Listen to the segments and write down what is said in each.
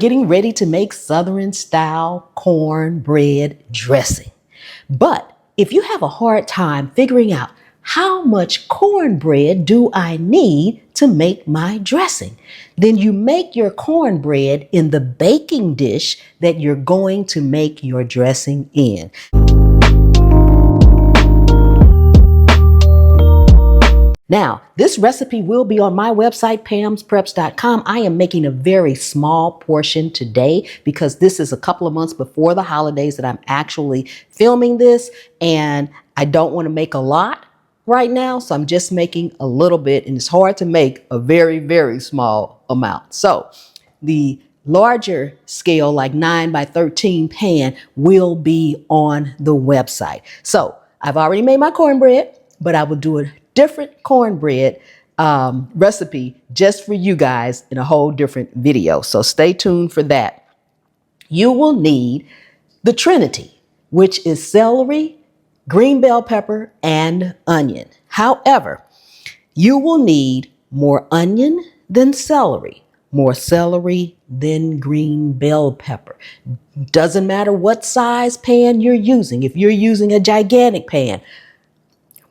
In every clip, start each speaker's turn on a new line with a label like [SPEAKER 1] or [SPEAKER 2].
[SPEAKER 1] getting ready to make Southern style cornbread dressing. But if you have a hard time figuring out how much cornbread do I need to make my dressing, then you make your cornbread in the baking dish that you're going to make your dressing in. Now, this recipe will be on my website, pamspreps.com. I am making a very small portion today because this is a couple of months before the holidays that I'm actually filming this, and I don't want to make a lot right now, so I'm just making a little bit, and it's hard to make a very, very small amount. So the larger scale, like 9 by 13 pan, will be on the website. So I've already made my cornbread, but I will do a different cornbread recipe just for you guys in a whole different video. So stay tuned for that. You will need the Trinity, which is celery, green bell pepper, and onion. However, you will need more onion than celery, more celery than green bell pepper. Doesn't matter what size pan you're using. If you're using a gigantic pan,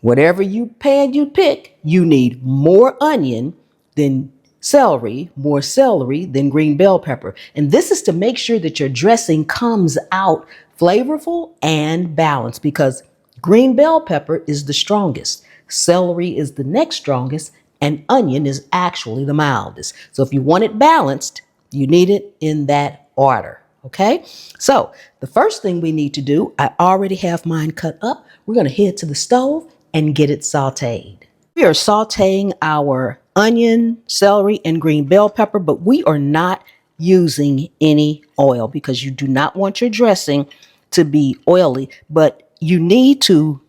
[SPEAKER 1] whatever pan you pick, you need more onion than celery, more celery than green bell pepper. And this is to make sure that your dressing comes out flavorful and balanced, because green bell pepper is the strongest, celery is the next strongest, and onion is actually the mildest. So if you want it balanced, you need it in that order. Okay, so the first thing we need to do, I already have mine cut up. We're going to head to the stove and get it sauteed. We are sauteing our onion, celery, and green bell pepper, but we are not using any oil because you do not want your dressing to be oily, but you need to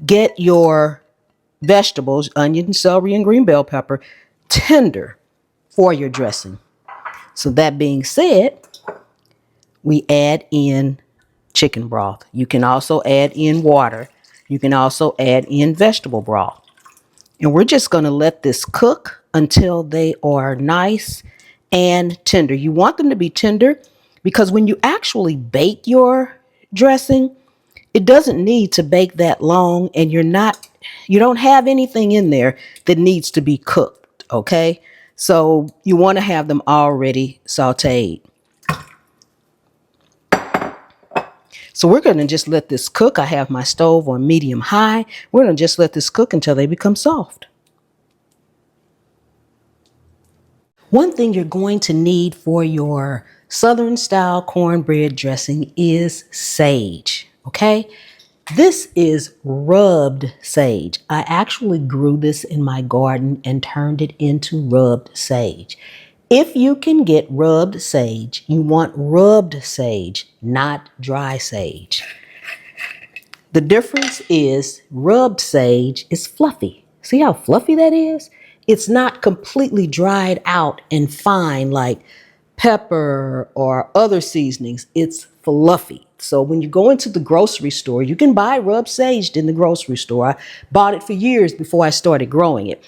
[SPEAKER 1] get your vegetables, onion, celery, and green bell pepper, tender for your dressing. So that being said, we add in chicken broth. You can also add in water. You can also add in vegetable broth. And we're just going to let this cook until they are nice and tender. You want them to be tender because when you actually bake your dressing, it doesn't need to bake that long, and you don't have anything in there that needs to be cooked, okay? So you want to have them already sauteed. So we're going to just let this cook. I have my stove on medium high. We're going to just let this cook until they become soft. One thing you're going to need for your Southern style cornbread dressing is sage, okay? This is rubbed sage. I actually grew this in my garden and turned it into rubbed sage. If you can get rubbed sage, you want rubbed sage, not dry sage. The difference is rubbed sage is fluffy. See how fluffy that is? It's not completely dried out and fine like pepper or other seasonings. It's fluffy. So when you go into the grocery store, you can buy rubbed sage in the grocery store. I bought it for years before I started growing it.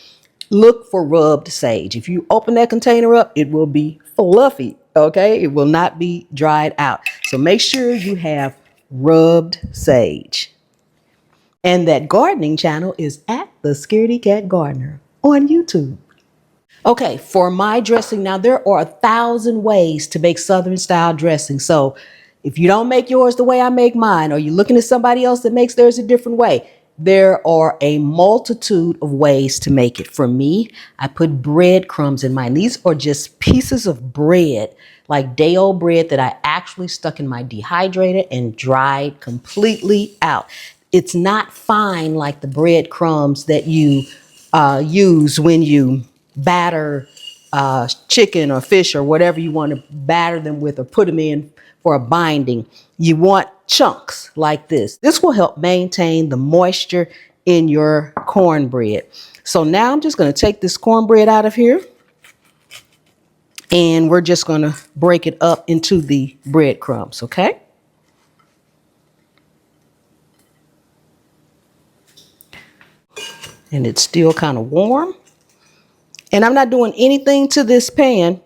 [SPEAKER 1] Look for rubbed sage. If you open that container up, it will be fluffy, okay? It will not be dried out. So make sure you have rubbed sage. And that gardening channel is at the Scaredy Cat Gardener on YouTube. Okay, for my dressing, now there are 1,000 ways to make Southern style dressing. So if you don't make yours the way I make mine, or you're looking at somebody else that makes theirs a different way, there are a multitude of ways to make it. For me, I put breadcrumbs in mine. These are just pieces of bread, like day-old bread that I actually stuck in my dehydrator and dried completely out. It's not fine like the breadcrumbs that you use when you batter chicken or fish or whatever you want to batter them with or put them in for a binding. You want chunks like this. This will help maintain the moisture in your cornbread. So now I'm just going to take this cornbread out of here, and we're just going to break it up into the breadcrumbs, okay? And it's still kind of warm. And I'm not doing anything to this pan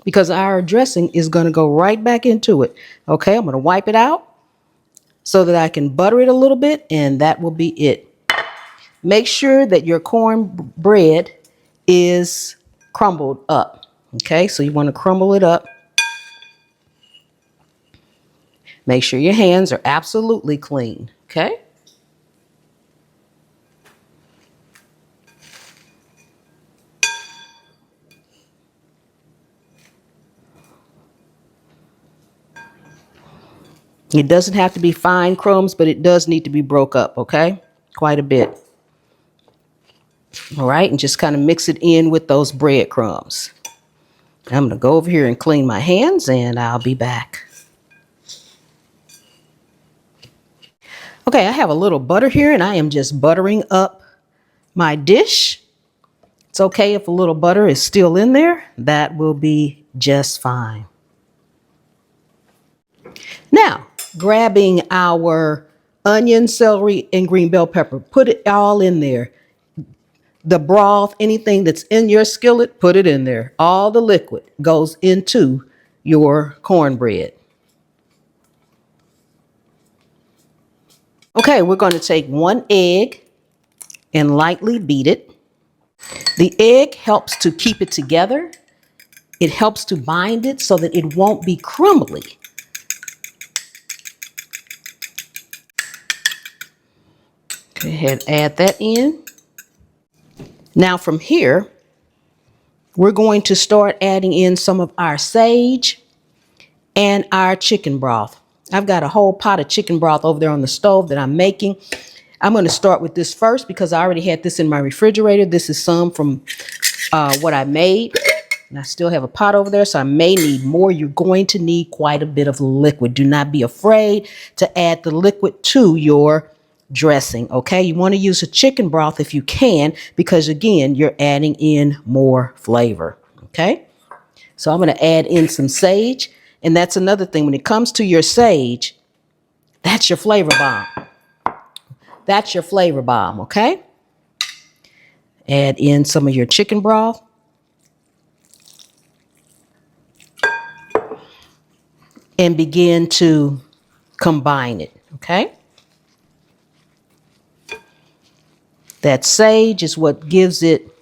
[SPEAKER 1] because our dressing is going to go right back into it. Okay, I'm going to wipe it out so that I can butter it a little bit, and that will be it. Make sure that your cornbread is crumbled up. Okay, so you want to crumble it up. Make sure your hands are absolutely clean. Okay. It doesn't have to be fine crumbs, but it does need to be broke up, okay? Quite a bit. All right, and just kind of mix it in with those breadcrumbs. I'm going to go over here and clean my hands, and I'll be back. Okay, I have a little butter here, and I am just buttering up my dish. It's okay if a little butter is still in there. That will be just fine. Now, grabbing our onion, celery, and green bell pepper, put it all in there. The broth, anything that's in your skillet, put it in there. All the liquid goes into your cornbread. Okay, we're going to take 1 egg and lightly beat it. The egg helps to keep it together. It helps to bind it so that it won't be crumbly. Go ahead, add that in. Now from here, we're going to start adding in some of our sage and our chicken broth. I've got a whole pot of chicken broth over there on the stove that I'm making. I'm going to start with this first because I already had this in my refrigerator. This is some from what I made. And I still have a pot over there, so I may need more. You're going to need quite a bit of liquid. Do not be afraid to add the liquid to your dressing, okay? You want to use a chicken broth if you can, because again, you're adding in more flavor, okay? So I'm going to add in some sage, and that's another thing. When it comes to your sage, that's your flavor bomb. That's your flavor bomb, okay? Add in some of your chicken broth. And begin to combine it, okay? That sage is what gives it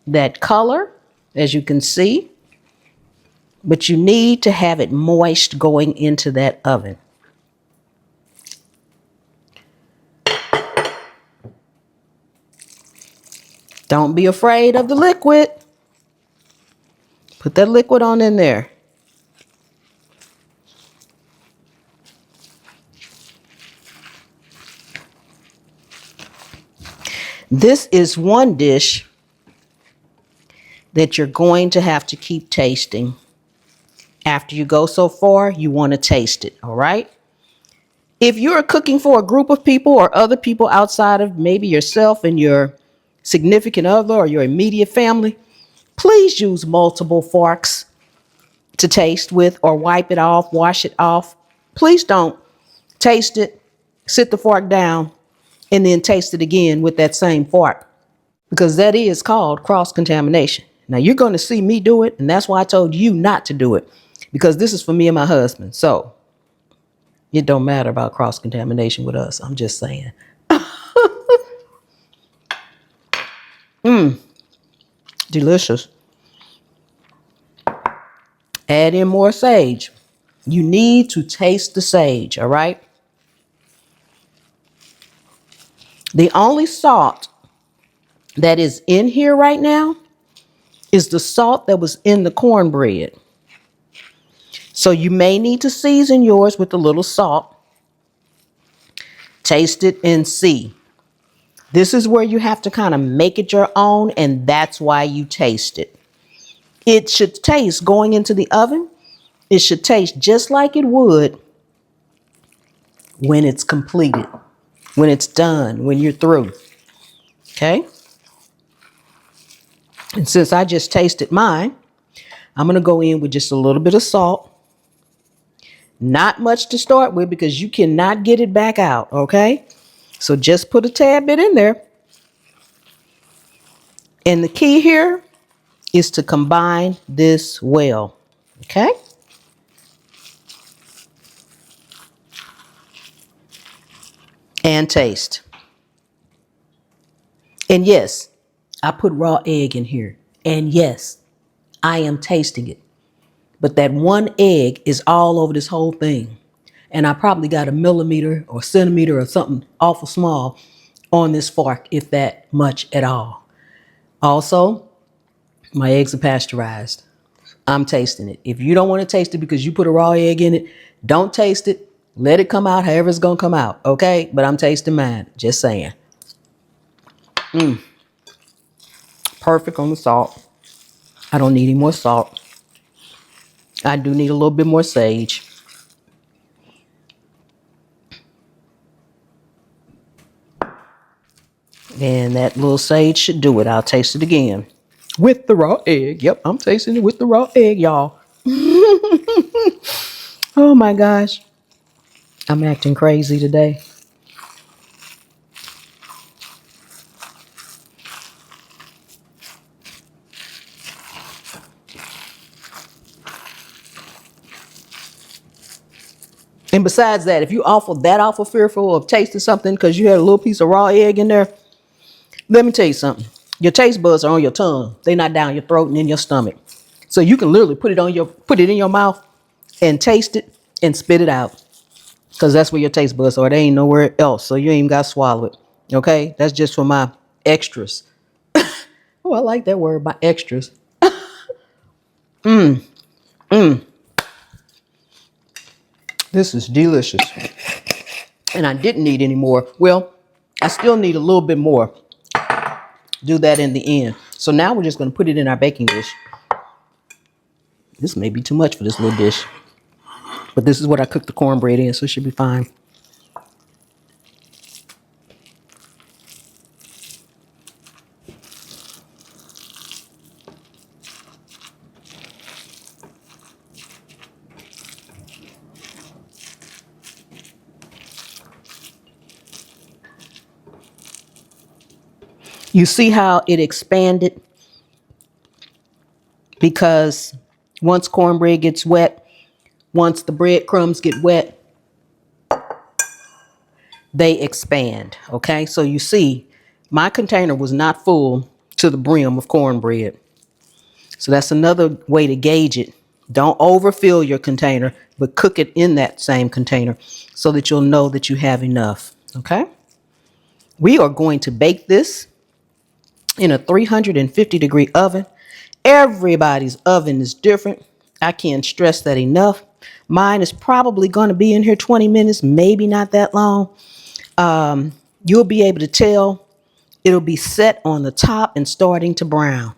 [SPEAKER 1] that color, as you can see. But you need to have it moist going into that oven. Don't be afraid of the liquid. Put that liquid on in there. This is one dish that you're going to have to keep tasting. After you go so far, you want to taste it, all right? If you're cooking for a group of people or other people outside of maybe yourself and your significant other or your immediate family, please use multiple forks to taste with or wipe it off, wash it off. Please don't taste it, sit the fork down, and then taste it again with that same fork, because that is called cross-contamination. Now, you're going to see me do it, and that's why I told you not to do it, because this is for me and my husband. So it don't matter about cross-contamination with us. I'm just saying. Delicious. Add in more sage. You need to taste the sage, all right? The only salt that is in here right now is the salt that was in the cornbread. So you may need to season yours with a little salt. Taste it and see. This is where you have to kind of make it your own, and that's why you taste it. It should taste, going into the oven, it should taste just like it would when it's completed, when it's done, when you're through. Okay? And since I just tasted mine, I'm going to go in with just a little bit of salt. Not much to start with because you cannot get it back out, okay? So just put a tad bit in there. And the key here is to combine this well. Okay. And taste. And yes, I put raw egg in here. And yes, I am tasting it. But that one egg is all over this whole thing. And I probably got a millimeter or centimeter or something awful small on this fork, if that much at all. Also, my eggs are pasteurized. I'm tasting it. If you don't want to taste it because you put a raw egg in it, don't taste it. Let it come out however it's going to come out, okay? But I'm tasting mine, just saying. Perfect on the salt. I don't need any more salt. I do need a little bit more sage. And that little sage should do it. I'll taste it again. With the raw egg. Yep, I'm tasting it with the raw egg, y'all. Oh my gosh. I'm acting crazy today. And besides that, if you awful fearful of tasting something because you had a little piece of raw egg in there, let me tell you something. Your taste buds are on your tongue. They're not down your throat and in your stomach. So you can literally put it in your mouth and taste it and spit it out. Because that's where your taste buds are. They ain't nowhere else. So you ain't even got to swallow it. Okay? That's just for my extras. Oh, I like that word, my extras. This is delicious. And I didn't need any more. Well, I still need a little bit more. Do that in the end. So now we're just going to put it in our baking dish. This may be too much for this little dish. But this is what I cooked the cornbread in, so it should be fine. You see how it expanded? Because once cornbread gets wet, once the breadcrumbs get wet, they expand. Okay, so you see, my container was not full to the brim of cornbread. So that's another way to gauge it. Don't overfill your container, but cook it in that same container so that you'll know that you have enough. Okay, we are going to bake this in a 350-degree oven. Everybody's oven is different. I can't stress that enough. Mine is probably going to be in here 20 minutes, maybe not that long. You'll be able to tell it'll be set on the top and starting to brown.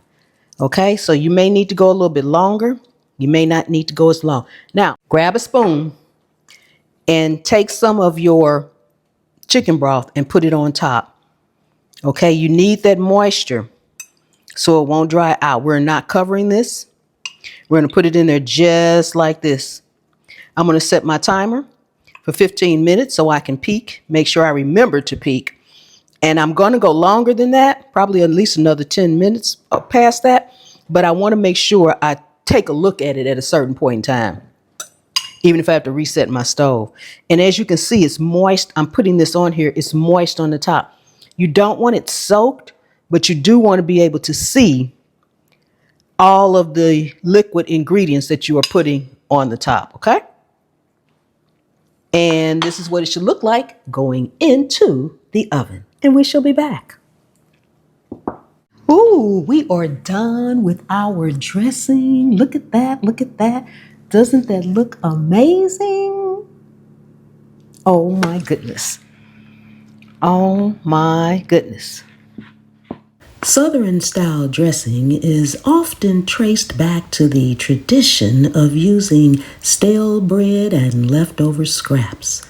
[SPEAKER 1] Okay, so you may need to go a little bit longer. You may not need to go as long. Now, grab a spoon and take some of your chicken broth and put it on top. Okay, you need that moisture so it won't dry out. We're not covering this. We're going to put it in there just like this. I'm going to set my timer for 15 minutes so I can peek, make sure I remember to peek. And I'm going to go longer than that, probably at least another 10 minutes past that. But I want to make sure I take a look at it at a certain point in time, even if I have to reset my stove. And as you can see, it's moist. I'm putting this on here. It's moist on the top. You don't want it soaked, but you do want to be able to see all of the liquid ingredients that you are putting on the top, okay? And this is what it should look like going into the oven. And we shall be back. Ooh, we are done with our dressing. Look at that, look at that. Doesn't that look amazing? Oh my goodness. Oh my goodness. Southern style dressing is often traced back to the tradition of using stale bread and leftover scraps,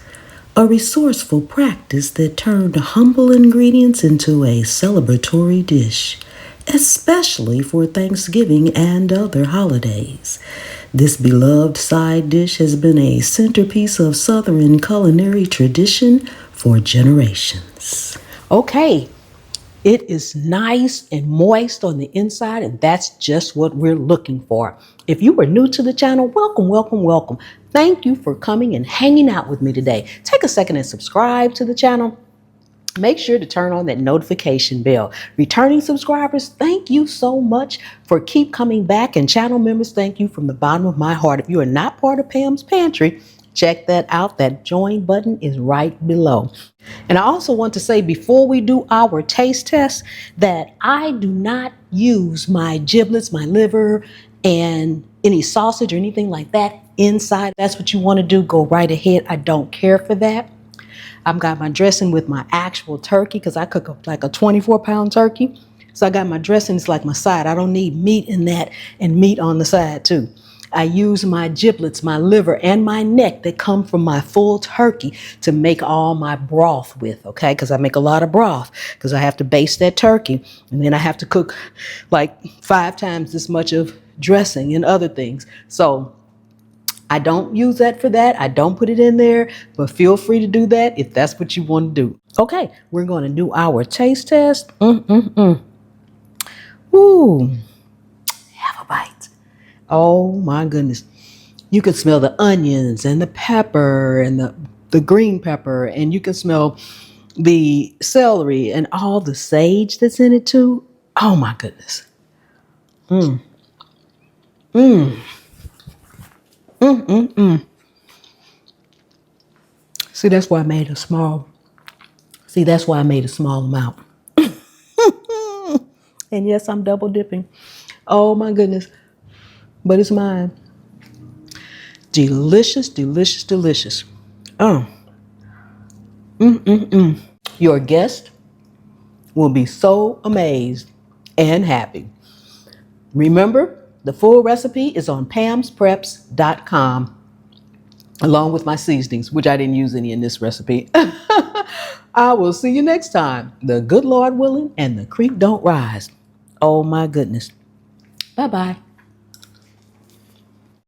[SPEAKER 1] a resourceful practice that turned humble ingredients into a celebratory dish, especially for Thanksgiving and other holidays. This beloved side dish has been a centerpiece of Southern culinary tradition for generations. Okay. It is nice and moist on the inside, and that's just what we're looking for. If you are new to the channel, welcome, welcome, welcome. Thank you for coming and hanging out with me today. Take a second and subscribe to the channel. Make sure to turn on that notification bell. Returning subscribers, thank you so much for keep coming back. And channel members, thank you from the bottom of my heart. If you are not part of Pam's Pantry, check that out. That join button is right below. And I also want to say before we do our taste test that I do not use my giblets, my liver, and any sausage or anything like that inside. That's what you want to do. Go right ahead. I don't care for that. I've got my dressing with my actual turkey because I cook like a 24-pound turkey. So I got my dressing, it's like my side. I don't need meat in that and meat on the side too. I use my giblets, my liver, and my neck that come from my full turkey to make all my broth with, okay? Because I make a lot of broth because I have to baste that turkey. And then I have to cook like 5 times this much of dressing and other things. So I don't use that for that. I don't put it in there, but feel free to do that if that's what you want to do. Okay, we're going to do our taste test. Ooh, have a bite. Oh my goodness. You can smell the onions and the pepper and the green pepper, and you can smell the celery and all the sage that's in it too. Oh my goodness. See, that's why I made a small. See, that's why I made a small amount. And yes, I'm double dipping. Oh my goodness. But it's mine. Delicious, delicious, delicious. Oh. Your guest will be so amazed and happy. Remember, the full recipe is on pamspreps.com, along with my seasonings, which I didn't use any in this recipe. I will see you next time. The good Lord willing and the creek don't rise. Oh my goodness. Bye-bye.